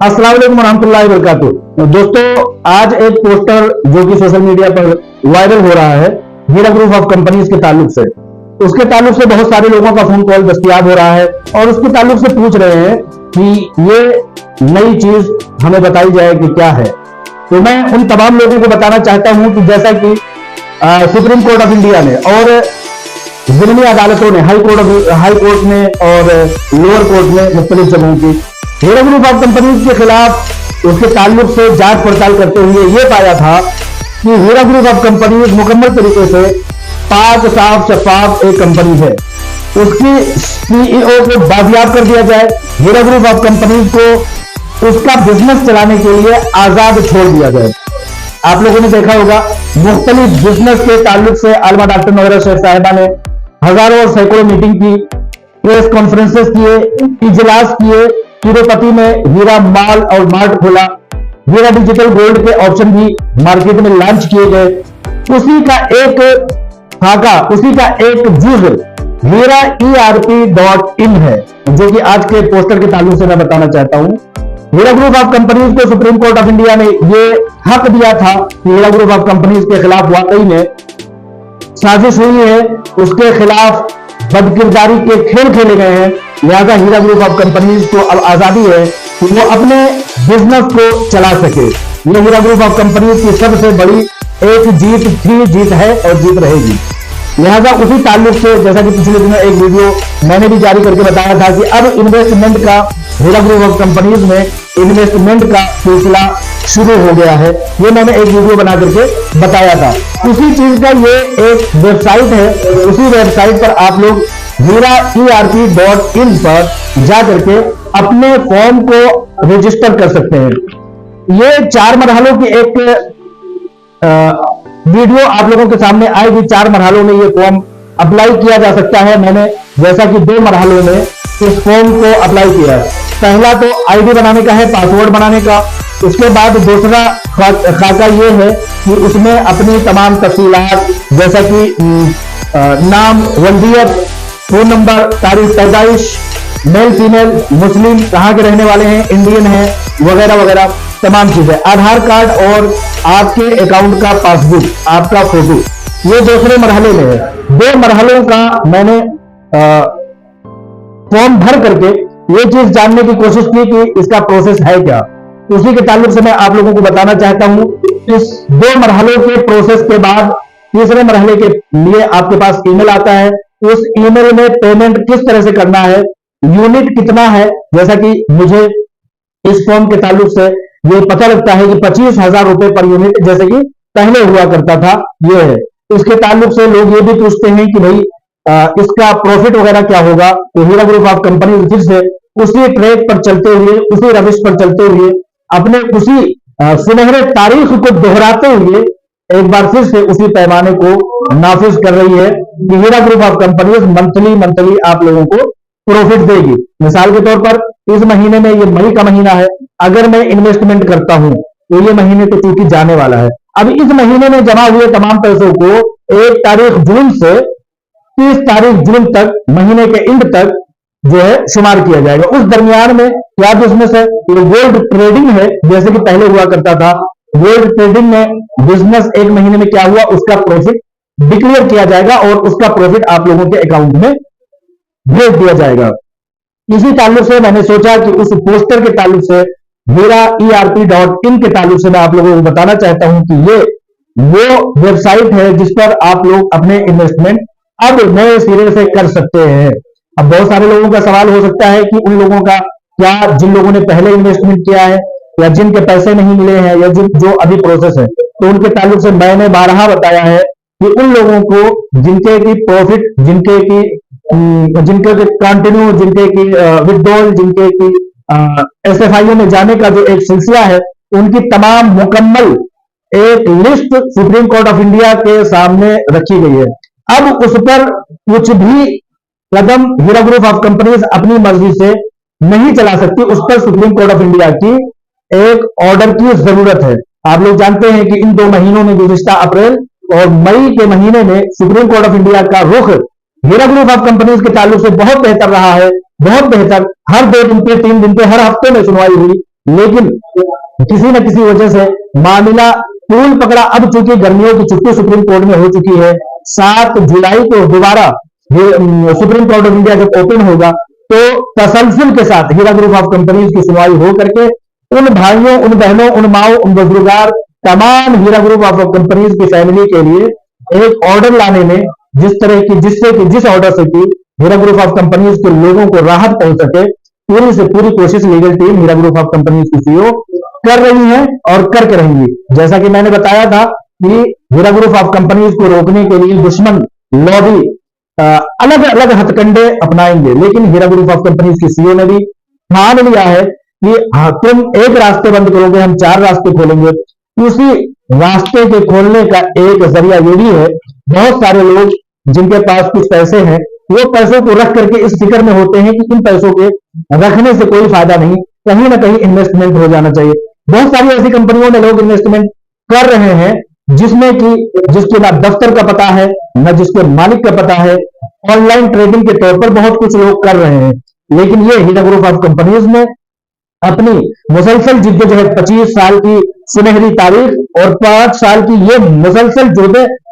अस्सलाम वालेकुम रहमतुल्लाहि व बरकातुहू। दोस्तों, आज एक पोस्टर जो कि सोशल मीडिया पर वायरल हो रहा है हीरा ग्रुप ऑफ कंपनीज के ताल्लुक से, उसके ताल्लुक से बहुत सारे लोगों का फोन कॉल दस्तयाब हो रहा है और उसके ताल्लुक से पूछ रहे हैं कि ये नई चीज हमें बताई जाए कि क्या है। तो मैं उन तमाम लोगों को बताना चाहता हूं कि जैसा कि सुप्रीम कोर्ट ऑफ इंडिया ने और जिमनी अदालतों ने, हाई कोर्ट ने और लोअर कोर्ट ने मुख्तलिफ जगहों की हीरा ग्रुप ऑफ कंपनीज के खिलाफ उसके ताल्लुक से जांच पड़ताल करते हुए यह पाया था कि हीरा ग्रुप ऑफ कंपनीज मुकम्मल तरीके से पाक साफ शफाफ एक कंपनी है। उसकी सीईओ को बाजियाब कर दिया जाए, हीरा ग्रुप ऑफ कंपनीज को उसका बिजनेस चलाने के लिए आजाद छोड़ दिया जाए। आप लोगों ने देखा होगा मुख्तलिफ बिजनेस के ताल्लुक से आलमा डॉक्टर नौरा शेख साहिबा ने हजारों और सैकड़ों मीटिंग की, प्रेस कॉन्फ्रेंसेस किए, इजलास किए, तिरुपति में हीरा मॉल और मार्ट खोला, हीरा डिजिटल गोल्ड के ऑप्शन भी मार्केट में लॉन्च किए गए। उसी का एक खाका, उसी का एक जुज हीरा ERP.in है, जो कि आज के पोस्टर के ताल्लुक से मैं बताना चाहता हूं। हीरा ग्रुप ऑफ कंपनीज को सुप्रीम कोर्ट ऑफ इंडिया ने यह हक दिया था कि हीरा ग्रुप ऑफ कंपनीज के खिलाफ वाकई में साजिश हुई है, उसके खिलाफ बदकिरदारी के खेल खेले गए हैं। लिहाजा हीरा ग्रुप ऑफ कंपनीज को अब आजादी है कि वो अपने बिजनेस को चला सके। ये हीरा ग्रुप ऑफ कंपनीज की सबसे बड़ी एक जीत थी, जीत है और जीत रहेगी। लिहाजा उसी ताल्लुक से जैसा कि पिछले दिनों एक वीडियो मैंने भी जारी करके बताया था कि अब इन्वेस्टमेंट का हीरा ग्रुप ऑफ कंपनीज में इन्वेस्टमेंट का सिलसिला शुरू हो गया है। ये मैंने एक वीडियो बना करके बताया था। उसी चीज का ये एक वेबसाइट है, उसी वेबसाइट पर आप लोग हीरा ERP.in पर जा करके अपने फॉर्म को रजिस्टर कर सकते हैं। ये 4 मरहलों की एक वीडियो आप लोगों के सामने आएगी। 4 मरहलों में ये फॉर्म अप्लाई किया जा सकता है। मैंने जैसा कि 2 मरहलों में इस फॉर्म को अप्लाई किया है। पहला तो आईडी बनाने का है, पासवर्ड बनाने का। उसके बाद दूसरा खाका ये है कि उसमें अपनी तमाम तफसीलात जैसा कि नाम, वल्दियत, फोन नंबर, तारीख पैदाइश, मेल फीमेल, मुस्लिम, कहाँ के रहने वाले हैं, इंडियन है, वगैरह वगैरह तमाम चीजें, आधार कार्ड और आपके अकाउंट का पासबुक, आपका फोटो, ये दूसरे मरहले में है। 2 मरहलों का मैंने फॉर्म भर करके ये चीज जानने की कोशिश की कि इसका प्रोसेस है क्या। उसी के ताल्लुक से मैं आप लोगों को बताना चाहता हूं। इस 2 मरहलों के प्रोसेस के बाद तीसरे मरहले के लिए आपके पास ईमेल आता है। उस ईमेल में पेमेंट किस तरह से करना है, यूनिट कितना है, जैसा कि मुझे इस फॉर्म के ताल्लुक से ये पता लगता है कि 25,000 रुपए पर यूनिट जैसे कि पहले हुआ करता था, ये है। इसके ताल्लुक से लोग ये भी पूछते हैं कि भाई इसका प्रॉफिट वगैरह क्या होगा। तो हीरा ग्रुप ऑफ कंपनी फिर से उसी ट्रैक पर चलते हुए, उसी रविश पर चलते हुए, अपने उसी सुनहरे तारीख को दोहराते हुए एक बार फिर से उसी पैमाने को नाफिज कर रही है कि Heera group of companies monthly आप लोगों को प्रॉफिट देगी। मिसाल के तौर पर इस महीने में, ये मई का महीना है, अगर मैं इन्वेस्टमेंट करता हूं तो ये महीने तो चूंकि जाने वाला है। अब इस महीने में जमा हुए तमाम पैसों को 1 तारीख जून से 30 तारीख जून तक, महीने के एंड तक जो है शुमार किया जाएगा। उस दरमियान में क्या बिजनेस है, ये गोल्ड ट्रेडिंग है, जैसे कि पहले हुआ करता था। गोल्ड ट्रेडिंग में बिजनेस 1 महीने में क्या हुआ, उसका प्रॉफिट डिक्लेयर किया जाएगा और उसका प्रॉफिट आप लोगों के अकाउंट में भेज दिया जाएगा। इसी ताल्लुक से मैंने सोचा कि उस पोस्टर के ताल्लुक से, हीरा ERP.in के ताल्लुक से मैं आप लोगों को बताना चाहता हूं कि ये वो वेबसाइट है जिस पर आप लोग अपने इन्वेस्टमेंट अब नए सिरे से कर सकते हैं। अब बहुत सारे लोगों का सवाल हो सकता है कि उन लोगों का क्या, जिन लोगों ने पहले इन्वेस्टमेंट किया है या जिनके पैसे नहीं मिले हैं या जो अभी प्रोसेस है, तो उनके ताल्लुक से मैंने 12 बताया है कि उन लोगों को जिनके की प्रॉफिट, जिनके की कंटिन्यू, जिनके की विड्रॉल, जिनके की SFIO में जाने का जो एक सिलसिला है, उनकी तमाम मुकम्मल एक list supreme court of India के सामने रखी गई है। अब उस पर कुछ भी कदम हीरा ग्रुप ऑफ कंपनीज अपनी मर्जी से नहीं चला सकती। उस पर सुप्रीम कोर्ट ऑफ इंडिया की एक ऑर्डर की जरूरत है। आप लोग जानते हैं कि इन 2 महीनों में, गुज़िश्ता अप्रैल और मई के महीने में, सुप्रीम कोर्ट ऑफ इंडिया का रुख हीरा ग्रुप ऑफ कंपनीज के ताल्लुक से बहुत बेहतर रहा है, बहुत बेहतर। हर 2 दिन पे, 3 दिन पे, हर हफ्ते में सुनवाई हुई लेकिन किसी न किसी वजह से मामला तूल पकड़ा। अब चूंकि गर्मियों की छुट्टी सुप्रीम कोर्ट में हो चुकी है, 7 जुलाई को दोबारा सुप्रीम कोर्ट ऑफ इंडिया जब ओपन होगा तो तसलसल के साथ हीरा ग्रुप ऑफ कंपनीज की सुनवाई हो करके उन भाइयों, उन बहनों, उन माओ, उन बुजुर्गार, तमाम हीरा ग्रुप ऑफ कंपनीज की फैमिली के लिए एक ऑर्डर लाने में जिस ऑर्डर से कि हीरा ग्रुप ऑफ कंपनीज के लोगों को राहत पहुंच सके, पूरी से पूरी कोशिश legal team Heera group of companies की सीईओ कर रही है और करके रहेंगी। जैसा कि मैंने बताया था कि हीरा ग्रुप ऑफ कंपनीज को रोकने के लिए दुश्मन लॉबी अलग अलग हथकंडे अपनाएंगे, लेकिन हीरा ग्रुप ऑफ कंपनीज की सीईओ ने भी ठान लिया है कि तुम एक रास्ते बंद करोगे, हम 4 रास्ते खोलेंगे। उसी रास्ते के खोलने का एक जरिया ये भी है, बहुत सारे लोग जिनके पास कुछ पैसे हैं वो पैसों को रख करके इस फिक्र में होते हैं कि इन पैसों के रखने से कोई फायदा नहीं, कहीं ना कहीं इन्वेस्टमेंट हो जाना चाहिए। बहुत सारी ऐसी कंपनियों में लोग इन्वेस्टमेंट कर रहे हैं जिसमें कि जिसके ना दफ्तर का पता है, न जिसके मालिक का पता है। ऑनलाइन ट्रेडिंग के तौर पर बहुत कुछ लोग कर रहे हैं, लेकिन ये हीरा ग्रुप ऑफ कंपनीज में अपनी मुसलसल जिद्दोजहद, 25 साल की सुनहरी तारीख और 5 साल की ये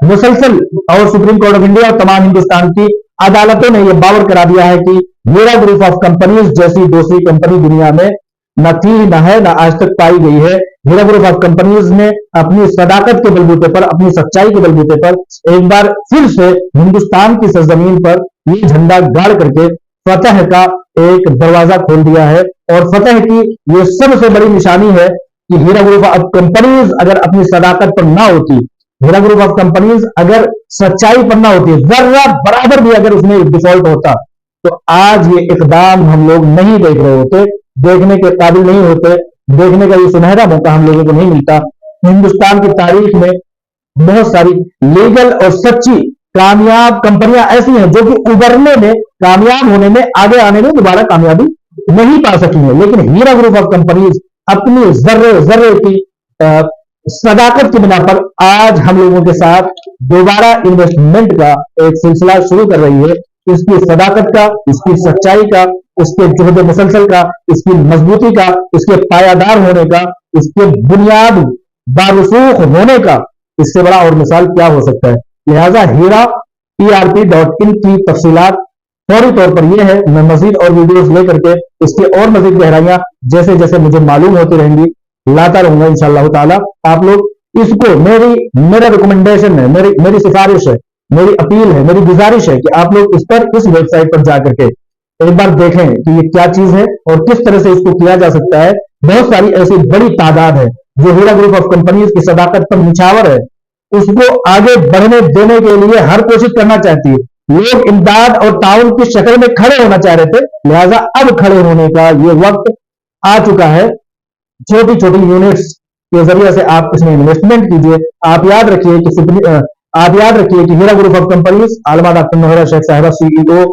मुसलसल और सुप्रीम कोर्ट ऑफ इंडिया और तमाम हिंदुस्तान की अदालतों ने यह बावर करा दिया है कि हीरा ग्रुप ऑफ कंपनीज जैसी दूसरी कंपनी दुनिया में न थी, न है, न आज तक पाई गई है। हीरा ग्रुप ऑफ कंपनीज ने अपनी सदाकत के बलबूते पर, अपनी सच्चाई के बलबूते पर एक बार फिर से हिंदुस्तान की सरजमीन पर ये झंडा गाड़ करके फतह का एक दरवाजा खोल दिया है। और फतह की ये सबसे बड़ी निशानी है कि हीरा ग्रुप ऑफ कंपनीज अगर अपनी सदाकत पर ना होती, हीरा ग्रुप ऑफ कंपनीज अगर सच्चाई पर ना होती, जर्रा बराबर भी अगर उसमें डिफॉल्ट होता, तो आज ये इकदाम हम लोग नहीं देख रहे होते, देखने के काबिल नहीं होते, देखने का ये सुनहरा मौका हम लोगों को नहीं मिलता। हिंदुस्तान की तारीख में बहुत सारी लीगल और सच्ची कामयाब कंपनियां ऐसी हैं जो कि उभरने में, कामयाब होने में, आगे आने में दोबारा कामयाबी नहीं पा सकी है, लेकिन हीरा ग्रुप ऑफ कंपनीज अपनी जर्रे जर्रे की सदाकत की बिना पर आज हम लोगों के साथ दोबारा इन्वेस्टमेंट का एक सिलसिला शुरू कर रही है। इसकी सदाकत का, इसकी सच्चाई का, इसके जुहद मुसलसल का, इसकी मजबूती का, इसके पायादार होने का, इसके बुनियाद बारूसूख होने का, इससे बड़ा और मिसाल क्या हो सकता है। लिहाजा हीरा ERP.in की तफसीलात फौरी तौर पर यह है, मैं मजीद और वीडियोस लेकर के इसके और मजीद गहराइयां जैसे जैसे मुझे मालूम होती रहेंगी लाता रहूंगा इंशाअल्लाह ताला। आप लोग इसको मेरा रिकमेंडेशन है, मेरी सिफारिश है, मेरी अपील है, मेरी गुजारिश है कि आप लोग इस वेबसाइट पर जाकर के एक बार देखें कि ये क्या चीज है और किस तरह से इसको किया जा सकता है। बहुत सारी ऐसी बड़ी तादाद है जो हीरा ग्रुप ऑफ कंपनीज की सदाकत पर निछावर है, उसको आगे बढ़ने देने के लिए हर कोशिश करना चाहती है। लोग इमदाद और ताउन की शक्ल में खड़े होना चाह रहे थे, लिहाजा अब खड़े होने का ये वक्त आ चुका है। छोटी छोटी यूनिट्स के जरिए से आप इसमें इन्वेस्टमेंट कीजिए। आप याद रखिए कि हीरा ग्रुप ऑफ कंपनीज, आलमा डॉक्टर नोहरा शेख साहिबा CEO,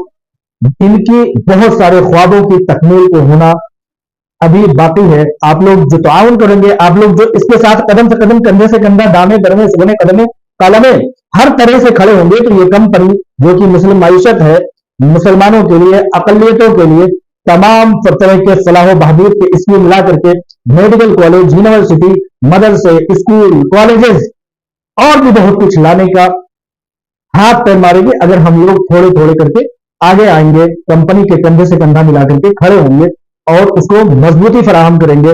इनकी बहुत सारे ख्वाबों की तकमील को होना अभी बाकी है। आप लोग जो ताउन करेंगे, आप लोग जो इसके साथ कदम से कदम, कंधे से कंधा, दामे दरमे सुगने कदमे कालमे हर तरह से खड़े होंगे, तो ये कंपनी जो कि मुस्लिम मायशत है, मुसलमानों के लिए, अकलियतों के लिए तमाम तरह के फलाह बहबूद के स्कीम मिला करके मेडिकल कॉलेज, यूनिवर्सिटी, मदरसे, स्कूल, कॉलेजेस और भी बहुत कुछ लाने का हाथ पैर मारेंगे अगर हम लोग थोड़े थोड़े करके आगे आएंगे, कंपनी के कंधे से कंधा मिला करके खड़े होंगे और उसको मजबूती फराहम करेंगे।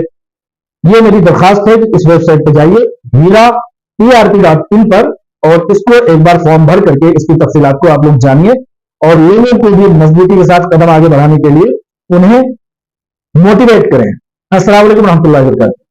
ये मेरी दरखास्त है कि इस वेबसाइट पर जाइए हीरा ERP.in पर और इसको एक बार फॉर्म भर करके इसकी तफसीलात को आप लोग जानिए और लोगों को भी मजबूती के साथ कदम आगे बढ़ाने के लिए उन्हें मोटिवेट करें। अस्सलाम वालेकुम रहमतुल्लाहि व बरकातहू।